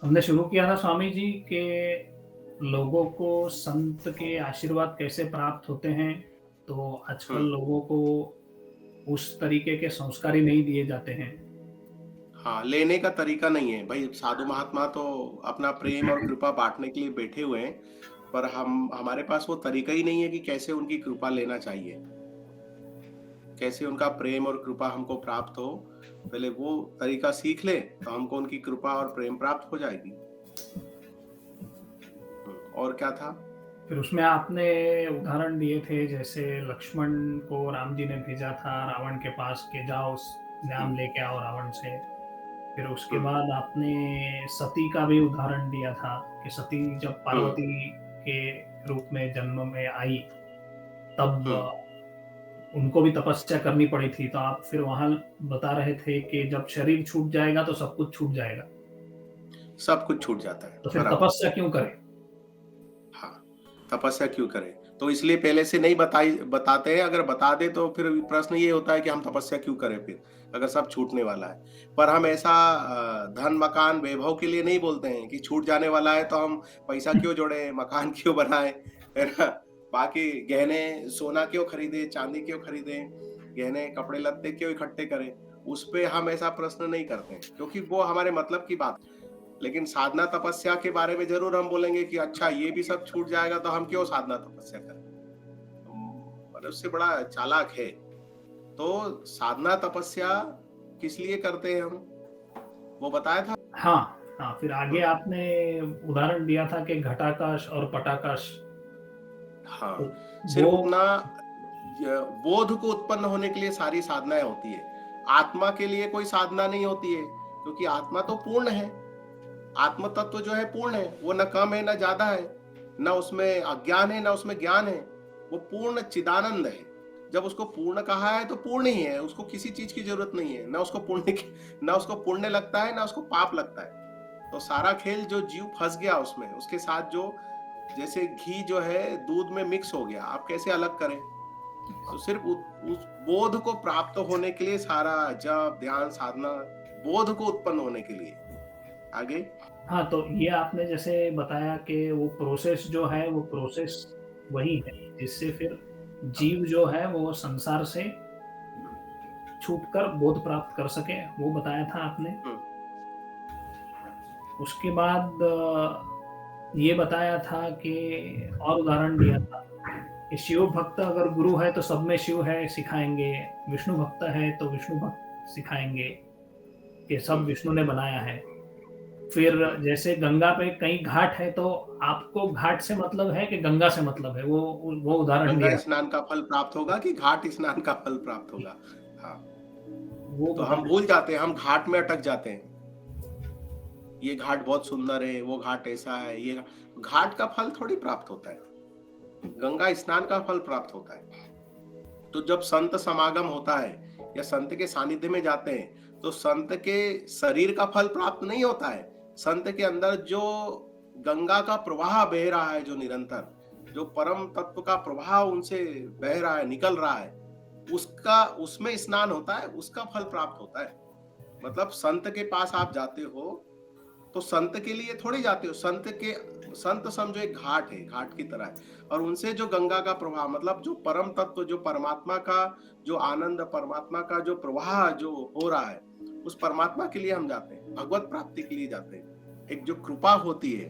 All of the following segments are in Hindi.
हमने शुरू किया था स्वामी जी के लोगों को संत के आशीर्वाद कैसे प्राप्त होते हैं, तो आजकल हुँ। लोगों को उस तरीके के संस्कार ही नहीं दिए जाते हैं। हाँ, लेने का तरीका नहीं है। भई साधु महात्मा तो अपना प्रेम और कृपा बाँटने के लिए बैठे हुए हैं, पर हम हमारे पास वो तरीका ही नहीं है कि कैसे उनकी कृपा लेना चाहिए। कैसे उनका प्रेम और कृपा हमको प्राप्त हो, पहले वो तरीका सीख लें, तो हमको उनकी कृपा और प्रेम प्राप्त हो जाएगी। और क्या था? फिर उसमें आपने उदाहरण दिए थे जैसे लक्ष्मण को राम जी ने भेजा था रावण के पास कि जाओ हुँ, नाम लेके आओ रावण से। फिर उसके हुँ, बाद आपने सती का भी उदाहरण दिया था कि सती जब हुँ, पार्वती के रूप में जन्म में आई, तब हुँ। उनको भी तपस्या करनी पड़ी थी। तो आप फिर वहाँ बता रहे थे कि जब शरीर छूट जाएगा तो सब कुछ छूट जाएगा। सब कुछ छूट जाता है, तो फिर बराबर। तपस्या क्यों करें? हाँ, तपस्या क्यों करें? तो इसलिए पहले से नहीं बताते हैं, अगर बता दें तो फिर प्रश्न ये होता है कि हम तपस्या क्यों करें फिर, अगर सब छूटने वाला है। पर हम ऐसा धन, मकान, वैभव के लिए नहीं बोलते हैं कि छूट जाने वाला है तो हम पैसा क्यों जोड़ें, मकान क्यों बनाएँ, है ना? बाकी गहने, सोना क्यों खरीदें, चांदी क्यों खरीदें, गहने, कपड़े-लत्ते क्यों इकट्ठे करें? उस पे हम ऐसा प्रश्न नहीं करते हैं, क्योंकि वो हमारे मतलब की बात। लेकिन साधना तपस्या के बारे में ज़रूर हम बोलेंगे कि अच्छा ये भी सब छूट जाएगा तो हम क्यों साधना तपस्या करें? मनुष्य बड़ा चालाक है। तो साधना तपस्या किस लिए करते हैं हम? वो बताया था? हाँ, हाँ, फिर आगे हुँ, आपने उदाहरण दिया था कि घटाकाश और पटाकाश। तो हाँ, वो सिर्फ़ अपना बोध को उत्पन्न होने के लिए सारी साधनाएँ होती है। आत्मा के लिए कोई साधना नहीं होती है, क्योंकि आत्मा तो पूर्ण है। आत्म तत्व जो है पूर्ण है, वो ना कम है ना ज़्यादा है, ना उसमें अज्ञान है ना उसमें ज्ञान है, वो पूर्ण चिदानंद है। जब उसको पूर्ण कहा है तो पूर्ण ही है, उसको किसी चीज़ की ज़रूरत नहीं है, ना उसको पुण्य लगता है ना उसको पाप लगता है। तो सारा खेल जो जीव फँस गया उसमें, उसके साथ जो जैसे घी जो है दूध में मिक्स हो गया, आप कैसे अलग करें? तो सिर्फ़ उ उस बोध को प्राप्त होने के लिए सारा जप, ध्यान, साधना, बोध को उत्पन्न होने के लिए। आगे? हाँ, तो ये आपने जैसे बताया कि वो प्रोसेस जो है, वो प्रोसेस वही है, जिससे फिर हाँ। जीव जो है वो संसार से छूटकर बोध प्राप्त कर सके, वो बताया था आपने। हुँ। उसके बाद ये बताया था कि और उदाहरण दिया था कि शिव भक्त अगर गुरु है तो सब में शिव है सिखाएँगे, विष्णु भक्त है तो विष्णु भक्त सिखाएँगे, कि सब हुँ, विष्णु ने बनाया है। फिर हुँ। जैसे गंगा पे कई घाट है तो आपको घाट से मतलब है कि गंगा से मतलब है? वो उदाहरण गंगा दिया था। स्नान का फल प्राप्त होगा कि घाट स्नान का फल प्राप्त होगा? हाँ, वो तो बता हम भूल जाते हैं, हम घाट में अटक जाते हैं। ये घाट बहुत सुंदर है, वो घाट ऐसा है, ये घाट का फल थोड़ी प्राप्त होता है। गंगा स्नान का फल प्राप्त होता है। तो जब संत समागम होता है या संत के सानिध्य में जाते हैं, तो संत के शरीर का फल प्राप्त नहीं होता है। संत के अंदर जो गंगा का प्रवाह बह रहा है जो निरंतर, जो परम तत्व का प्रवाह उनसे बह रहा है, निकल रहा है, उसका उसमें स्नान होता है, उसका फल प्राप्त होता है। मतलब संत के पास आप जाते हो, तो संत के लिए थोड़ी जाते हो, संत समझो एक घाट है, घाट की तरह है। और उनसे जो गंगा का प्रवाह मतलब जो परम तत्व, जो परमात्मा का जो आनंद, परमात्मा का जो प्रवाह जो हो रहा है, उस परमात्मा के लिए हम जाते हैं, भगवत प्राप्ति के लिए जाते हैं। एक जो कृपा होती है,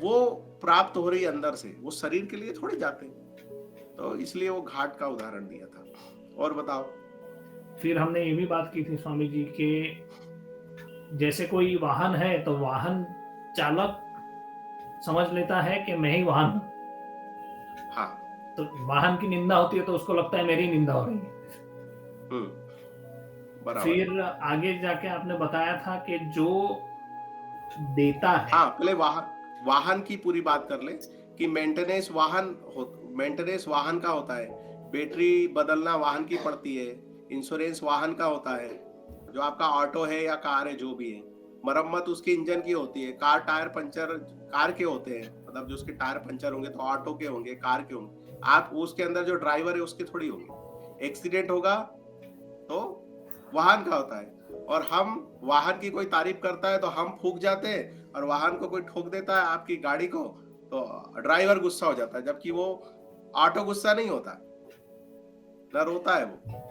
वो प्राप्त हो रही है अंदर से, वो शरीर के लिए थोड़ी जाते हैं। तो इसलिए वो घाट का उदाहरण दिया था। और बताओ? फिर हमने ये भी बात की थी स्वामी जी कि जैसे कोई वाहन है तो वाहन चालक समझ लेता है कि मैं ही वाहन हूँ। हाँ। तो वाहन की निंदा होती है तो उसको लगता है मेरी निंदा हो रही है। हुँ, बराबर। फिर आगे जाके आपने बताया था कि जो देता है। हाँ, पहले वाहन वाहन की पूरी बात कर लें कि मेंटेनेंस वाहन का होता है, बैटरी बदलना वाहन की पड़ती है, इंश्योरेंस वाहन का होता है, जो आपका ऑटो है या कार है जो भी है, मरम्मत उसके इंजन की होती है, कार टायर पंचर कार के होते हैं, मतलब जो उसके टायर पंचर होंगे तो ऑटो के होंगे, कार के होंगे, आप उसके अंदर जो ड्राइवर है उसके थोड़ी होंगे। एक्सीडेंट होगा तो वाहन का होता है। और हम वाहन की कोई तारीफ करता है तो हम फूक जाते हैं और वाहन को कोई ठोक देता है आपकी गाड़ी को, तो ड्राइवर गुस्सा हो जाता है, जबकि वो ऑटो गुस्सा नहीं होता, ना रोता है वो।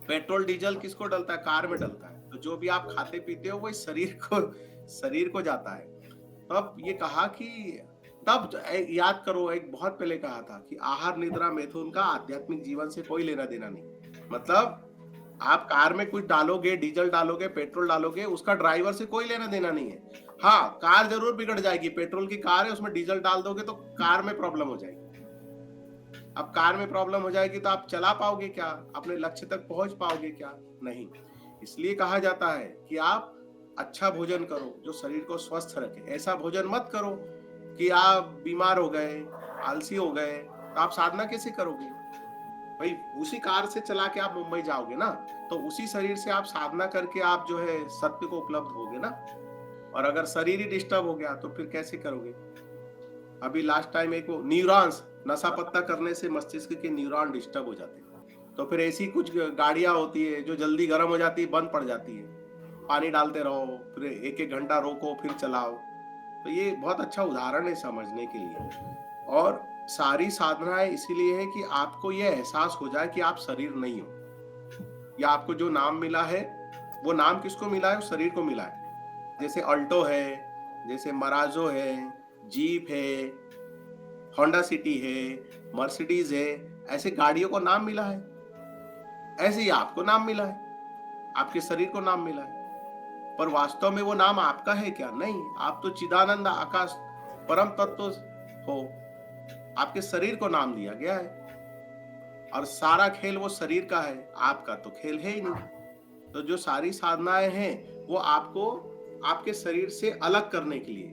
पेट्रोल डीजल किसको डलता है? कार में डलता है। तो जो भी आप खाते पीते हो वो शरीर को जाता है। तब ये कहा कि तब याद करो, एक बहुत पहले कहा था कि आहार निद्रा मैथुन का आध्यात्मिक जीवन से कोई लेना देना नहीं। मतलब आप कार में कुछ डालोगे, डीजल डालोगे, पेट्रोल डालोगे, उसका ड्राइवर से कोई लेना देना नहीं है। हाँ, कार जरूर बिगड़ जाएगी, पेट्रोल की कार है, उसमें डीजल डाल दोगे तो कार में प्रॉब्लम हो जाएगी। अब कार में प्रॉब्लम हो जाएगी तो आप चला पाओगे क्या? अपने लक्ष्य तक पहुंच पाओगे क्या? नहीं। इसलिए कहा जाता है कि आप अच्छा भोजन करो जो शरीर को स्वस्थ रखे। ऐसा भोजन मत करो कि आप बीमार हो गए, आलसी हो गए, तो आप साधना कैसे करोगे भाई? उसी कार से चला के आप मुंबई जाओगे ना, तो उसी शरीर से आप साधना करके आप जो है सत्य को उपलब्ध होगे ना। और अगर शरीर ही डिस्टर्ब हो गया तो फिर कैसे करोगे? अभी लास्ट टाइम एक वो न्यूरॉन्स, नशा पत्ता करने से मस्तिष्क के न्यूरॉन डिस्टर्ब हो जाते हैं। तो फिर ऐसी कुछ गाड़ियां होती है जो जल्दी गर्म हो जाती है, बंद पड़ जाती है, पानी डालते रहो, फिर एक एक घंटा रोको, फिर चलाओ। तो ये बहुत अच्छा उदाहरण है समझने के लिए। और सारी साधनाएं इसीलिए है कि आपको ये एहसास हो जाए कि आप शरीर नहीं हो। या आपको जो नाम मिला है, वो नाम किसको मिला है? उस शरीर को मिला है। जैसे अल्टो है, जैसे मराजो है, जीप है, होंडा सिटी है, मर्सिडीज है, ऐसे गाड़ियों को नाम मिला है। ऐसे ही आपको नाम मिला है, आपके शरीर को नाम मिला है। पर वास्तव में वो नाम आपका है क्या? नहीं। आप तो चिदानंद आकाश परम तत्व हो, आपके शरीर को नाम दिया गया है। और सारा खेल वो शरीर का है, आपका तो खेल है ही नहीं। तो जो सारी साधनाएं हैं वो आपको आपके शरीर से अलग करने के लिए,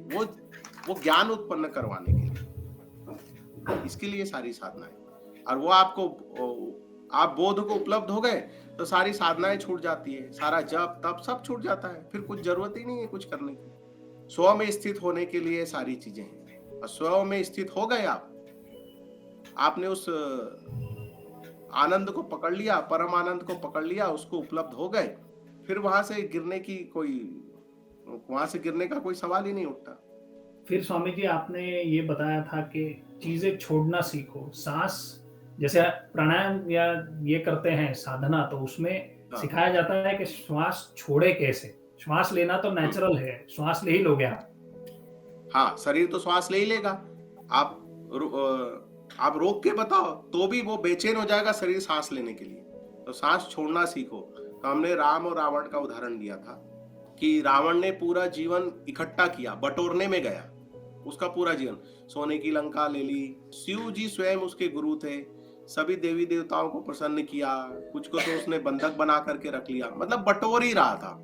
वो ज्ञान उत्पन्न करवाने के लिए, इसके लिए सारी साधनाएं। और वो आप बोध को उपलब्ध हो गए तो सारी साधनाएं छूट जाती है, सारा जप तप सब छूट जाता है, फिर कुछ जरूरत ही नहीं है कुछ करने की। स्व में स्थित होने के लिए सारी चीजें हैं। और स्व में स्थित हो गए आपने उस आनंद को पकड़ लिया, परम आनंद को पकड़ लिया, उसको उपलब्ध हो गए, फिर वहां से गिरने का कोई सवाल ही नहीं उठता। फिर स्वामी जी आपने ये बताया था कि चीजें छोड़ना सीखो। सांस जैसे प्राणायाम या ये करते हैं साधना, तो उसमें सिखाया जाता है कि श्वास छोड़े कैसे। श्वास लेना तो नेचुरल है, श्वास ले ही लोगे आप। हाँ, शरीर तो श्वास ले ही लेगा। आप रोक के बताओ तो भी वो बेचैन हो जाएगा शरीर सांस लेने के लिए। तो सांस छोड़ना सीखो। तो हमने राम और रावण का उदाहरण दिया था कि रावण ने पूरा जीवन इकट्ठा किया, बटोरने में गया, उसका पूरा जीवन। सोने की लंका ले ली, शिव जी स्वयं उसके गुरु थे, सभी देवी देवताओं को प्रसन्न किया, कुछ को तो उसने बंधक बना करके रख लिया, मतलब बटोर ही रहा था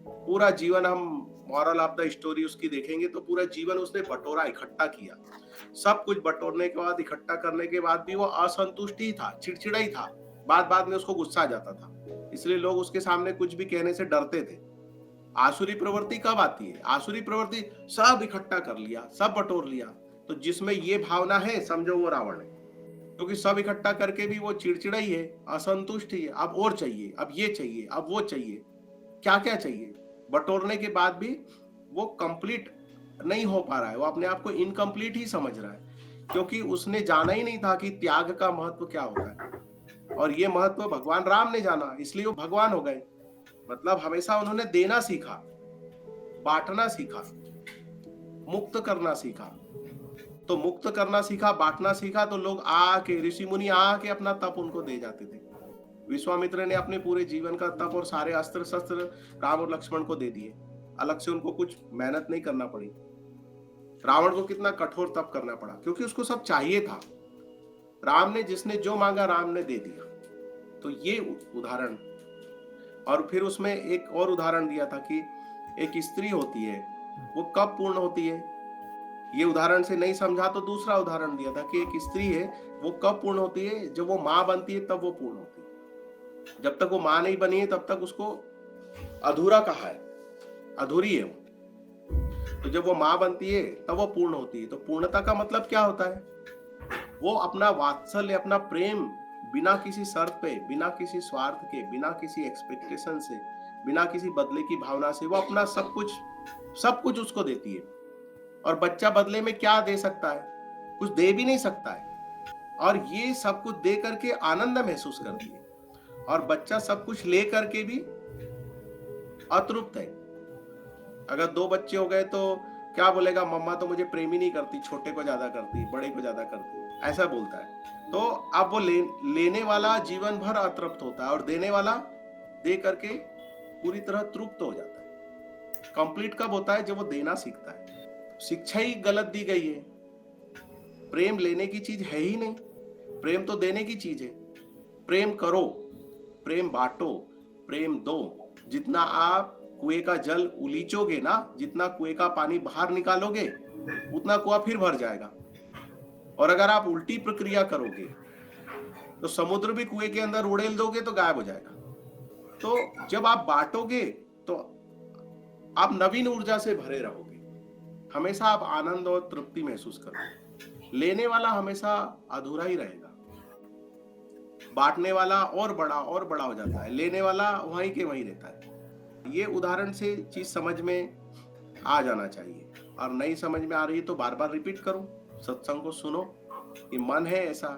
पूरा जीवन। हम मॉरल ऑफ द स्टोरी उसकी देखेंगे तो पूरा जीवन उसने बटोरा, इकट्ठा किया। सब कुछ बटोरने के बाद, इकट्ठा करने के बाद भी वो असंतुष्ट ही था, चिड़चिड़ा ही था, बाद में उसको गुस्सा आ जाता था। इसलिए लोग उसके सामने कुछ भी कहने से डरते थे। आसुरी प्रवृत्ति कब आती है? आसुरी प्रवृत्ति सब इकट्ठा कर लिया, सब बटोर लिया, तो जिसमें ये भावना है समझो वो रावण है। क्योंकि सब इकट्ठा करके भी वो चिड़चिड़ा ही है, असंतुष्ट ही है, अब और चाहिए, अब ये चाहिए, अब वो चाहिए, क्या क्या चाहिए। बटोरने के बाद भी वो कंप्लीट नहीं हो पा रहा है, वो अपने आप को इनकम्प्लीट ही समझ रहा है, क्योंकि उसने जाना ही नहीं था कि त्याग का महत्व क्या होता है। और ये महत्व भगवान राम ने जाना, इसलिए वो भगवान हो गए। मतलब हमेशा उन्होंने देना सीखा, बांटना सीखा, मुक्त करना सीखा। तो मुक्त करना सीखा, बांटना सीखा, तो लोग आके, ऋषि मुनि आके अपना तप उनको दे जाते थे। विश्वामित्र ने अपने पूरे जीवन का तप और सारे अस्त्र शस्त्र राम और लक्ष्मण को दे दिए, अलग से उनको कुछ मेहनत नहीं करना पड़ी। रावण को कितना कठोर तप करना पड़ा, क्योंकि उसको सब चाहिए था। राम ने जिसने जो मांगा राम ने दे दिया। तो ये उदाहरण। और फिर उसमें एक और उदाहरण दिया था कि एक स्त्री होती है, वो कब पूर्ण होती है। ये उदाहरण से नहीं समझा तो दूसरा उदाहरण दिया था कि एक स्त्री है, वो कब पूर्ण होती है? जब वो माँ बनती है तब वो पूर्ण होती है। जब तक वो माँ नहीं बनी है तब तक उसको अधूरा कहा है, अधूरी है वो। तो जब वो माँ बनती है तब वो पूर्ण होती है। तो पूर्णता का मतलब क्या होता है? वो अपना वात्सल्य, अपना प्रेम बिना किसी शर्त पे, बिना किसी स्वार्थ के, बिना किसी एक्सपेक्टेशन से बिना किसी बदले की भावना से वो अपना सब कुछ उसको देती है। और बच्चा बदले में क्या दे सकता है? कुछ दे भी नहीं सकता है। और ये सब कुछ दे करके आनंद महसूस करती है। और बच्चा सब कुछ ले करके भी अतृप्त है। अगर 2 बच्चे हो गए तो क्या बोलेगा, मम्मा तो मुझे प्रेम ही नहीं करती, छोटे को ज्यादा करती, बड़े को ज्यादा करती, ऐसा बोलता है। तो अब वो लेने वाला जीवन भर अतृप्त होता है और देने वाला दे करके पूरी तरह तृप्त हो जाता है। कंप्लीट कब होता है? जब वो देना सीखता है। शिक्षा ही गलत दी गई है। प्रेम लेने की चीज है ही नहीं, प्रेम तो देने की चीज है। प्रेम करो, प्रेम बांटो, प्रेम दो। जितना आप कुएं का जल उलीचोगे ना, जितना कुएं का पानी बाहर निकालोगे, उतना कुआं फिर भर जाएगा। और अगर आप उल्टी प्रक्रिया करोगे तो समुद्र भी कुएं के अंदर उड़ेल दोगे तो गायब हो जाएगा। तो जब आप बांटोगे तो आप नवीन ऊर्जा से भरे रहोगे। हमेशा आप आनंद और तृप्ति महसूस करोगे। लेने वाला हमेशा अधूरा ही रहेगा। बांटने वाला और बड़ा हो जाता है, लेने वाला वहीं के वहीं रहता है। ये उदाहरण से चीज समझ में आ जाना चाहिए। और नहीं समझ में आ रही है तो बार बार रिपीट करो, सत्संग को सुनो। कि मन है ऐसा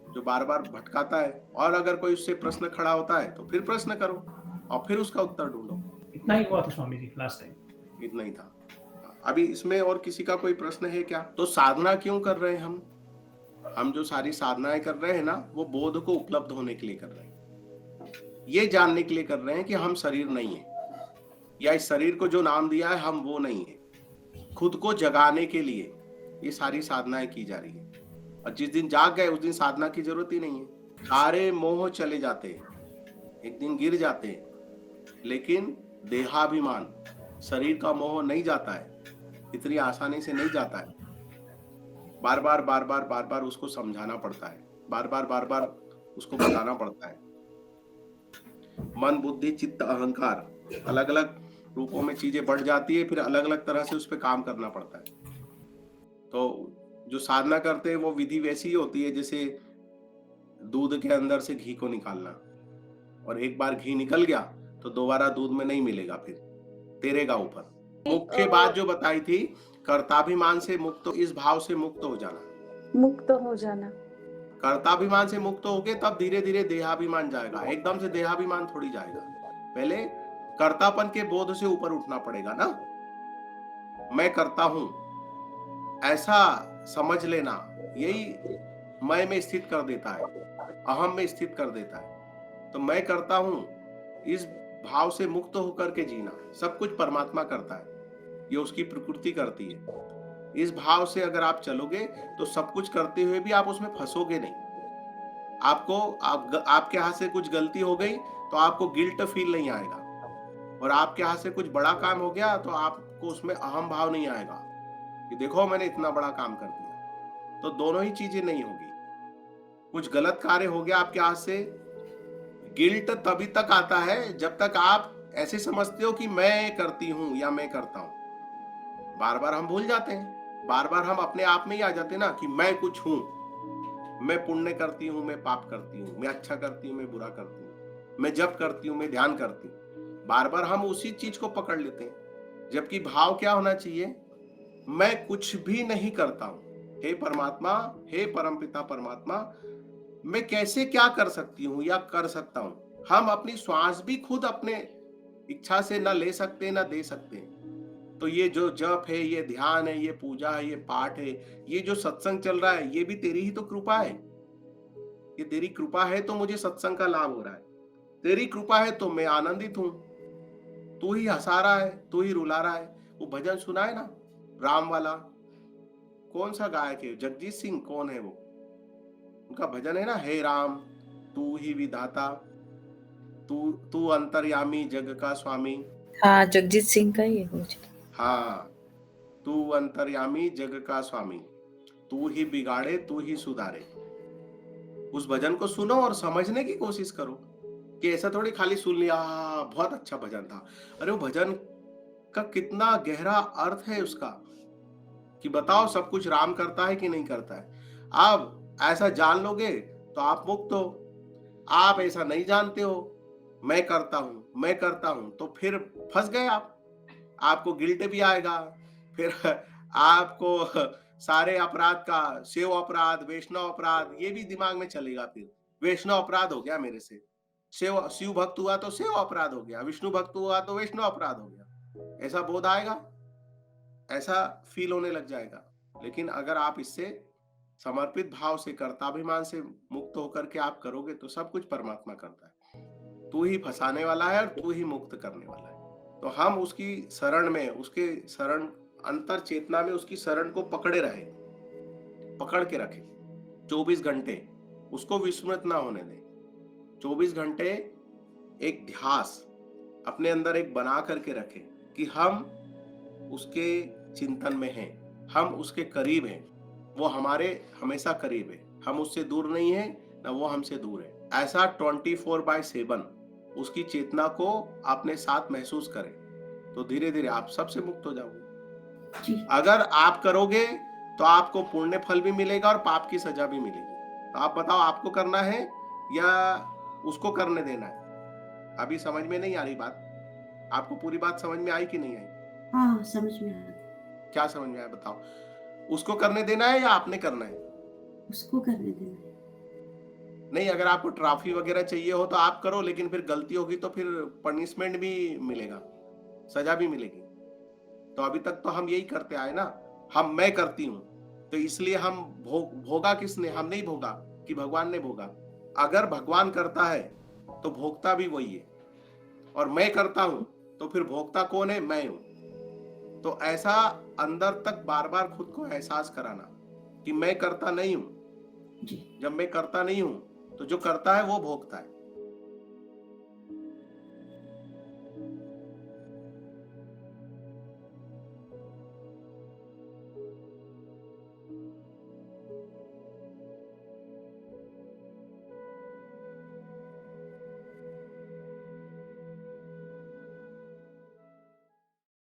जो बार बार भटकाता है, और अगर कोई उससे प्रश्न खड़ा होता है तो फिर प्रश्न करो और फिर उसका उत्तर ढूंढो। इतना ही हुआ था स्वामी जी लास्ट टाइम। इतना ही था। अभी इसमें और किसी का कोई प्रश्न है क्या? तो साधना क्यों कर रहे हैं हम जो सारी साधनाएं कर रहे हैं ना, वो बोध को उपलब्ध होने के लिए कर रहे हैं। ये जानने के लिए कर रहे हैं कि हम शरीर नहीं है, या इस शरीर को जो नाम दिया है हम वो नहीं है। खुद को जगाने के लिए ये सारी साधनाएं की जा रही है। और जिस दिन जाग गए उस दिन साधना की जरूरत ही नहीं है। सारे मोह चले जाते हैं, एक दिन गिर जाते हैं, लेकिन देहाभिमान, शरीर का मोह नहीं जाता है, इतनी आसानी से नहीं जाता है। बार बार उसको समझाना पड़ता है, बार बार उसको बताना पड़ता है। मन, बुद्धि, चित्त, अहंकार, अलग अलग रूपों में चीजें बढ़ जाती है, फिर अलग अलग तरह से उस पर काम करना पड़ता है। तो जो साधना करते हैं वो विधि वैसी ही होती है जैसे दूध के अंदर से घी को निकालना। और एक बार घी निकल गया तो दोबारा दूध में नहीं मिलेगा, फिर तैरेगा ऊपर। मुख्य बात जो बताई थी, कर्ताभिमान से मुक्त, इस भाव से मुक्त हो जाना। कर्ताभिमान से मुक्त होगे तब धीरे धीरे देहाभिमान जाएगा। एकदम से देहाभिमान थोड़ी जाएगा, पहले कर्तापन के बोध से ऊपर उठना पड़ेगा ना। मैं करता हूं ऐसा समझ लेना, यही मैं में स्थित कर देता है, अहम में स्थित कर देता है। तो मैं करता हूं, इस भाव से मुक्त होकर के जीना। सब कुछ परमात्मा करता है, ये उसकी प्रकृति करती है। इस भाव से अगर आप चलोगे तो सब कुछ करते हुए भी आप उसमें फंसोगे नहीं। आपके हाथ से कुछ गलती हो गई तो आपको गिल्ट फील नहीं आएगा, और आपके हाथ से कुछ बड़ा काम हो गया तो आपको उसमें अहम भाव नहीं आएगा कि देखो मैंने इतना बड़ा काम कर दिया। तो दोनों ही चीजें नहीं होगी। कुछ गलत कार्य हो गया आपके हाथ से, गिल्ट तभी तक आता है जब तक आप ऐसे समझते हो कि मैं करती हूं या मैं करता हूं। बार बार हम भूल जाते हैं, बार बार हम अपने आप में ही आ जाते हैं ना कि मैं कुछ हूं, मैं पुण्य करती हूं, मैं पाप करती हूं, मैं अच्छा करती हूं, मैं बुरा करती हूं, मैं जप करती हूं, मैं ध्यान करती हूं। बार बार हम उसी चीज को पकड़ लेते हैं, जबकि भाव क्या होना चाहिए? मैं कुछ भी नहीं करता हूं, हे परमात्मा, हे परमपिता परमात्मा, मैं कैसे क्या कर सकती हूँ या कर सकता हूँ। हम अपनी श्वास भी खुद अपने इच्छा से ना ले सकते ना दे सकते। तो ये जो जप है, ये ध्यान है, ये पूजा है, ये पाठ है, ये जो सत्संग चल रहा है, ये भी तेरी ही तो कृपा है। ये तेरी कृपा है तो मुझे सत्संग का लाभ हो रहा है, तेरी कृपा है तो मैं आनंदित हूँ। तू ही हंसा रहा है, तू ही रुला रहा है। वो भजन सुना है ना, राम वाला, कौन सा गायक है? जगजीत सिंह, कौन है वो? उनका भजन है ना, हे राम तू ही विधाता, तू अंतर्यामी जग का स्वामी। हाँ, जगजीत सिंह का ही है कुछ। हाँ, तू अंतर्यामी जग का स्वामी, तू ही बिगाड़े तू ही सुधारे। उस भजन को सुनो और समझने की कोशिश करो कि ऐसा थोड़ी खाली सुन लिया बहुत अच्छा भजन था। अरे वो भजन का कितना गहरा अर्थ है उसका, कि बताओ सब कुछ राम करता है कि नहीं करता है। आप ऐसा जान लोगे तो आप मुक्त हो। आप ऐसा नहीं जानते हो मैं करता हूं, तो फिर फंस गए आप। आपको गिल्ट भी आएगा, फिर आपको सारे अपराध का, शिव अपराध, वैष्णव अपराध, ये भी दिमाग में चलेगा। फिर वैष्णव अपराध हो गया मेरे से, शिव शिव भक्त हुआ तो शिव अपराध हो गया, विष्णु भक्त हुआ तो वैष्णव अपराध हो गया, ऐसा बोध आएगा, ऐसा फील होने लग जाएगा। लेकिन अगर आप इससे समर्पित भाव से, कर्ताभिमान से मुक्त होकर के आप करोगे तो सब कुछ परमात्मा करता है। तू ही फंसाने वाला है और तू ही मुक्त करने वाला है। तो हम उसकी शरण में, उसके शरण, अंतर चेतना में उसकी शरण को पकड़े रहे, पकड़ के रखे 24 घंटे, उसको विस्मृत ना होने दें। 24 घंटे एक ध्यास अपने अंदर एक बना करके रखे कि हम उसके चिंतन में हैं, हम उसके करीब हैं, वो हमारे हमेशा करीब है, हम उससे दूर नहीं है, ना वो हमसे दूर है। ऐसा 24/7 उसकी चेतना को अपने साथ महसूस करें, तो धीरे धीरे आप सबसे मुक्त हो जाओगे। अगर आप करोगे तो आपको पुण्य फल भी मिलेगा और पाप की सजा भी मिलेगी। तो आप बताओ, आपको करना है या उसको करने देना है? अभी समझ में नहीं आ रही बात? आपको पूरी बात समझ में आई कि नहीं आई? हाँ, समझ में आ गया। क्या समझ में आया बताओ? उसको करने देना है या आपने करना है? उसको करने देना है। नहीं, अगर आपको ट्रॉफी वगैरह चाहिए हो तो आप करो, लेकिन फिर गलती होगी तो फिर पनिशमेंट भी मिलेगा, सजा भी मिलेगी। तो अभी तक तो हम यही करते आए ना, मैं करती हूँ, तो इसलिए हम भोगा किसने? हम नहीं भोगा कि भगवान ने भोगा। अगर भगवान करता है तो भोगता भी वही है, और मैं करता हूं तो फिर भोगता कौन है? मैं हूं। तो ऐसा अंदर तक बार बार खुद को एहसास कराना कि मैं करता नहीं हूं। जी। जब मैं करता नहीं हूं तो जो करता है वो भोगता है।